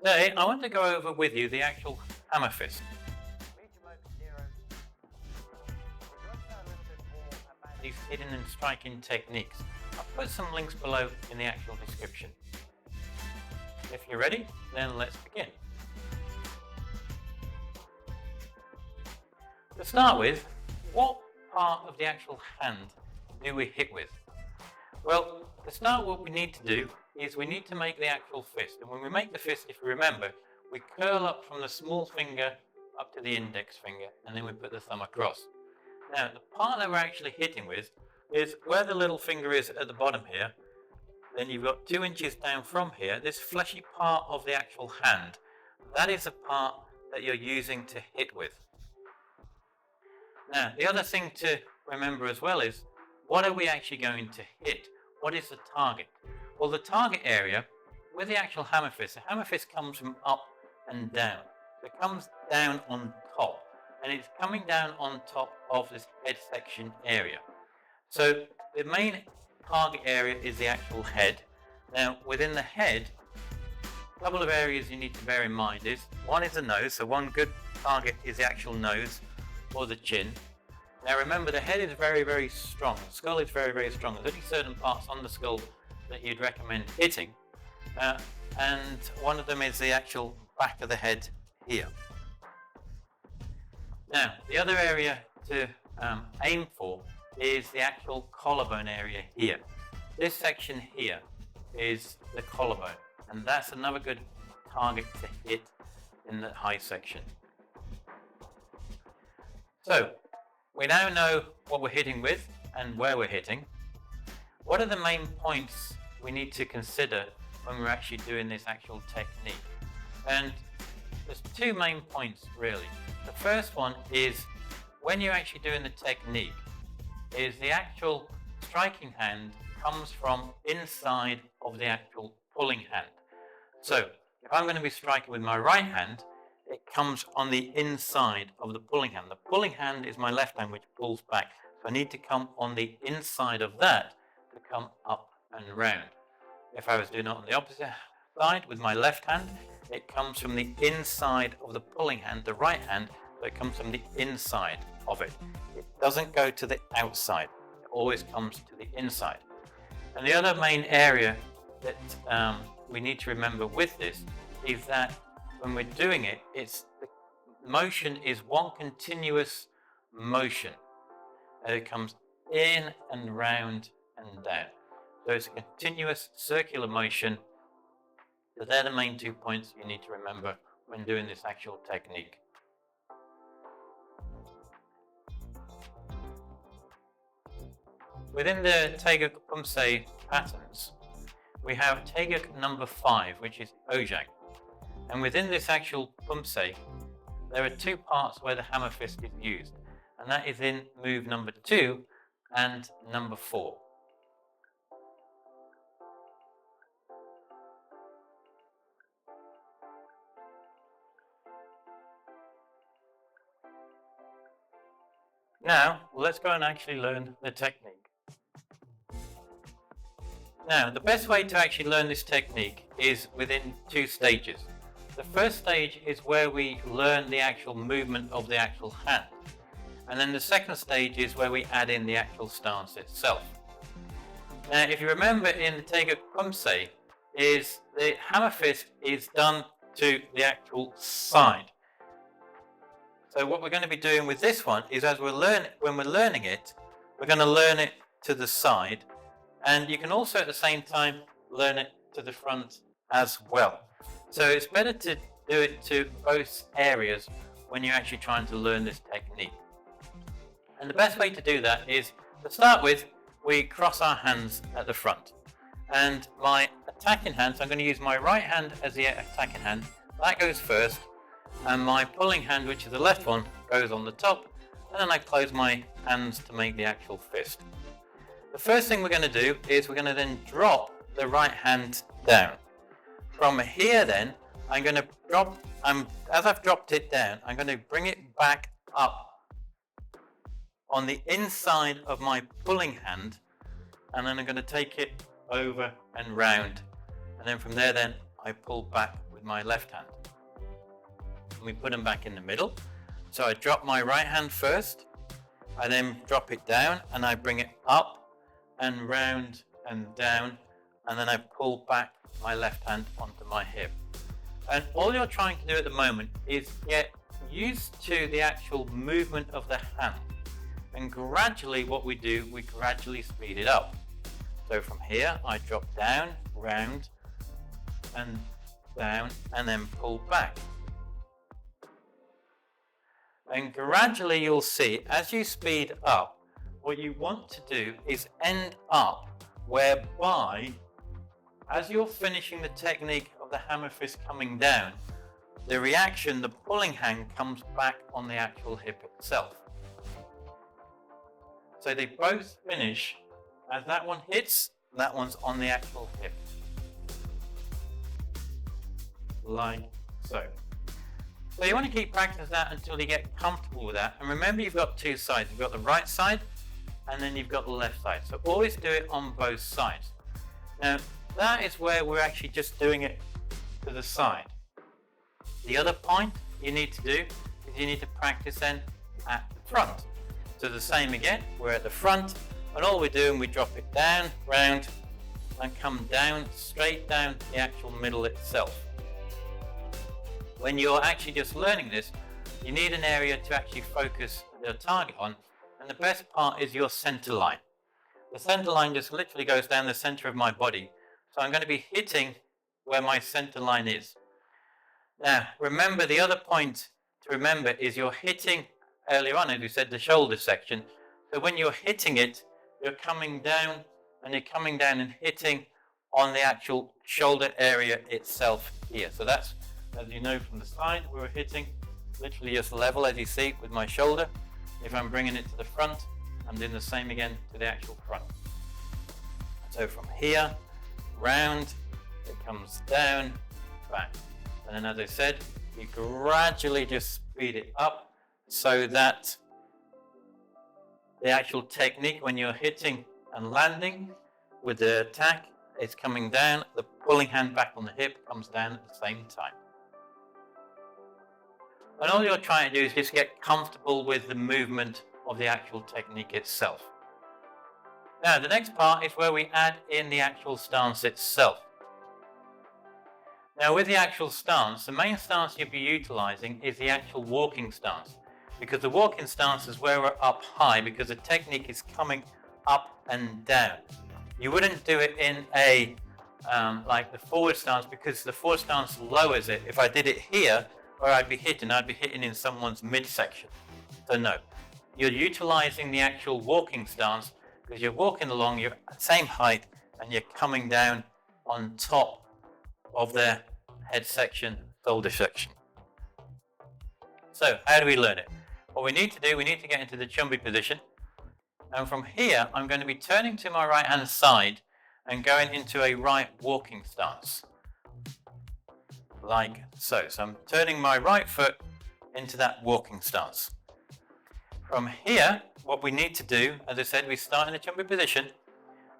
Today, I want to go over with you the actual hammer fist. These hidden and striking techniques. I'll put some links below in the actual description. If you're ready, then let's begin. To start with, what part of the actual hand do we hit with? Well, to start, what we need to do is we need to make the actual fist. And when we make the fist, if you remember, we curl up from the small finger up to the index finger, and then we put the thumb across. Now, the part that we're actually hitting with is where the little finger is at the bottom here. Then you've got 2 inches down from here, this fleshy part of the actual hand. That is the part that you're using to hit with. Now, the other thing to remember as well is, what are we actually going to hit? What is the target? Well, the target area with the actual hammer fist, the hammer fist comes from up and down. It comes down on top, and it's coming down on top of this head section area. So the main target area is the actual head. Now, within the head, a couple of areas you need to bear in mind is, one is the nose, so one good target is the actual nose or the chin. Now remember, the head is very, very strong. The skull is very, very strong. There's only certain parts on the skull that you'd recommend hitting. And one of them is the actual back of the head here. Now, the other area to aim for is the actual collarbone area here. This section here is the collarbone, and that's another good target to hit in the high section. So, we now know what we're hitting with and where we're hitting. What are the main points we need to consider when we're actually doing this actual technique? And there's 2 main points really. The first one is, when you're actually doing the technique, is the actual striking hand comes from inside of the actual pulling hand. So if I'm going to be striking with my right hand, it comes on the inside of the pulling hand. The pulling hand is my left hand, which pulls back. So I need to come on the inside of that to come up and round. If I was doing it on the opposite side with my left hand, it comes from the inside of the pulling hand, the right hand, so it comes from the inside of it. It doesn't go to the outside. It always comes to the inside. And the other main area that we need to remember with this is that when we're doing it, the motion is one continuous motion. It comes in and round and down. So it's a continuous circular motion. So they're the main 2 points you need to remember when doing this actual technique. Within the Taegeuk Poomsae patterns, we have Taegeuk number 5, which is dojang. And within this actual Poomsae, there are 2 parts where the hammer fist is used, and that is in move number 2 and number 4. Now, let's go and actually learn the technique. Now, the best way to actually learn this technique is within 2 stages. The first stage is where we learn the actual movement of the actual hand. And then the second stage is where we add in the actual stance itself. Now, if you remember in the Taegeuk Poomsae, is the hammer fist is done to the actual side. So what we're going to be doing with this one is, when we're learning it, we're going to learn it to the side, and you can also at the same time learn it to the front as well. So it's better to do it to both areas when you're actually trying to learn this technique. And the best way to do that is, to start with, we cross our hands at the front. And my attacking hand, so I'm going to use my right hand as the attacking hand, that goes first. And my pulling hand, which is the left one, goes on the top, and then I close my hands to make the actual fist. The first thing we're going to do is we're going to then drop the right hand down. From here then, I'm going to drop, as I've dropped it down, I'm going to bring it back up on the inside of my pulling hand, and then I'm going to take it over and round, and then from there then I pull back with with my left hand. And we put them back in the middle. So I drop my right hand first, I then drop it down and I bring it up and round and down, and then I pull back my left hand onto my hip. And all you're trying to do at the moment is get used to the actual movement of the hand. And gradually what we do, we gradually speed it up. So from here, I drop down, round, and down, and then pull back. And gradually you'll see, as you speed up, what you want to do is end up whereby, as you're finishing the technique of the hammer fist coming down, the reaction, the pulling hand, comes back on the actual hip itself. So they both finish, as that one hits, that one's on the actual hip. Like so. So you want to keep practicing that until you get comfortable with that. And remember, you've got two sides. You've got the right side, and then you've got the left side. So always do it on both sides. Now, that is where we're actually just doing it to the side. The other point you need to do is you need to practice then at the front. So the same again, we're at the front, and all we're doing, we drop it down, round, and come down, straight down the actual middle itself. When you're actually just learning this, you need an area to actually focus your target on, and the best part is your center line. The center line just literally goes down the center of my body, so I'm going to be hitting where my center line is. Now, remember, the other point to remember is you're hitting, earlier on, as we said, the shoulder section. So when you're hitting it, you're coming down, and you're coming down and hitting on the actual shoulder area itself here. So that's, as you know from the side, we were hitting literally just level, as you see, with my shoulder. If I'm bringing it to the front, I'm doing the same again to the actual front. So from here, round, it comes down, back. And then, as I said, you gradually just speed it up so that the actual technique, when you're hitting and landing with the attack, is coming down, the pulling hand back on the hip comes down at the same time. And all you're trying to do is just get comfortable with the movement of the actual technique itself. Now, the next part is where we add in the actual stance itself. Now, with the actual stance, the main stance you'll be utilizing is the actual walking stance, because the walking stance is where we're up high, because the technique is coming up and down. You wouldn't do it in a like the forward stance, because the forward stance lowers it. If I did it here, where I'd be hitting in someone's midsection. So no, you're utilizing the actual walking stance, because you're walking along, you're at the same height, and you're coming down on top of their head section, shoulder section. So how do we learn it? What we need to do, we need to get into the chumbi position. And from here, I'm going to be turning to my right hand side and going into a right walking stance. Like so. So I'm turning my right foot into that walking stance. From here, what we need to do, as I said, we start in the chumbi position.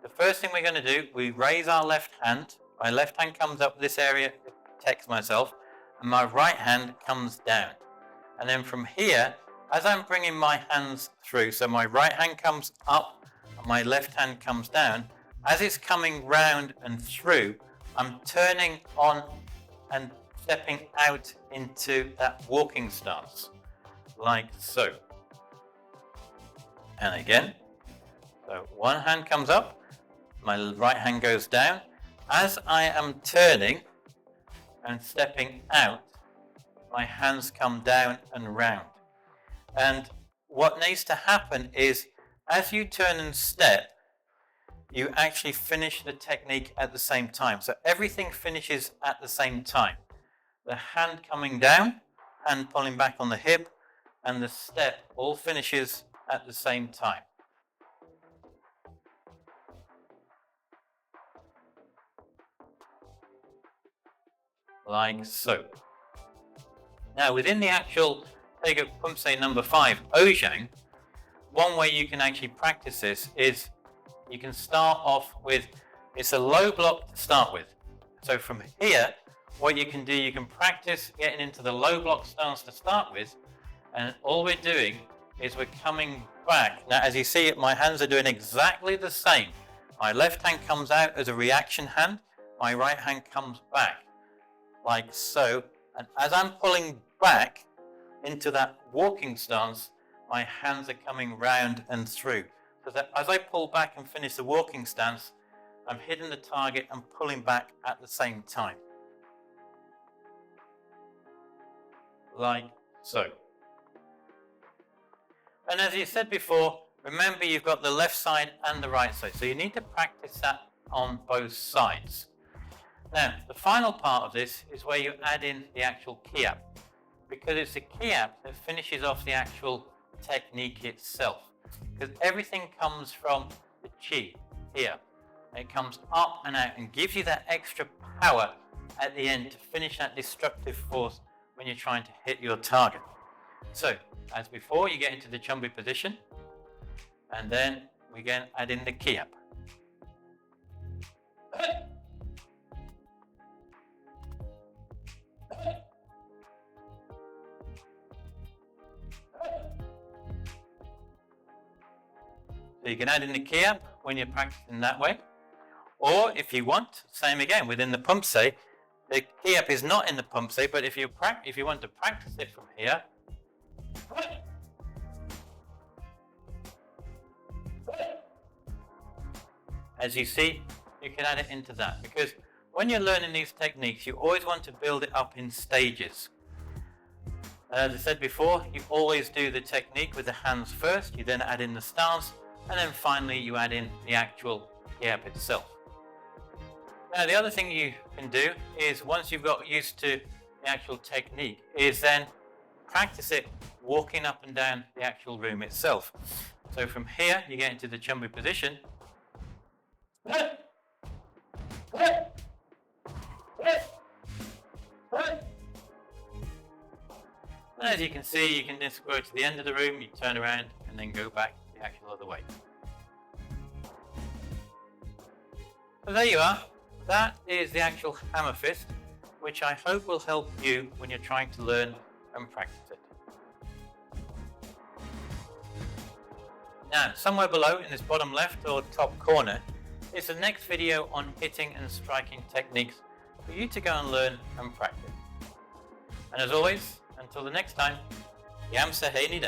The first thing we're going to do, we raise our left hand. My left hand comes up this area, protects myself, and my right hand comes down. And then from here, as I'm bringing my hands through, so my right hand comes up, and my left hand comes down, as it's coming round and through, I'm turning on and stepping out into that walking stance, like so. And again, so one hand comes up, my right hand goes down. As I am turning and stepping out, my hands come down and round. And what needs to happen is, as you turn and step, you actually finish the technique at the same time. So everything finishes at the same time. The hand coming down, hand pulling back on the hip, and the step all finishes at the same time. Like so. Now, within the actual Taegeuk Poomsae number 5, dojang, one way you can actually practice this is you can start off with, it's a low block to start with. So from here, what you can do, you can practice getting into the low block stance to start with, and all we're doing is we're coming back. Now, as you see, my hands are doing exactly the same. My left hand comes out as a reaction hand, my right hand comes back, like so, and as I'm pulling back into that walking stance, my hands are coming round and through. So that as I pull back and finish the walking stance, I'm hitting the target and pulling back at the same time. Like so. And as you said before, remember you've got the left side and the right side, so you need to practice that on both sides. Now, the final part of this is where you add in the actual kiap, because it's the kiap that finishes off the actual technique itself. Because everything comes from the chi here. It comes up and out and gives you that extra power at the end to finish that destructive force when you're trying to hit your target. So, as before, you get into the chumbi position, and then we again add in the kiap. So you can add in the kiap when you're practicing that way. Or if you want, same again, within the Poomsae, the kiap is not in the Poomsae, but if you want to practice it from here, as you see, you can add it into that. Because when you're learning these techniques, you always want to build it up in stages. As I said before, you always do the technique with the hands first, you then add in the stance, and then finally you add in the actual kiap itself. Now the other thing you can do is, once you've got used to the actual technique, is then practice it walking up and down the actual room itself. So from here you get into the chumbi position. And as you can see, you can just go to the end of the room, you turn around and then go back the actual other way. So there you are. That is the actual hammer fist, which I hope will help you when you're trying to learn and practice it. Now, somewhere below in this bottom left or top corner is the next video on hitting and striking techniques for you to go and learn and practice. And as always, until the next time, Gam Sa Hae Ni.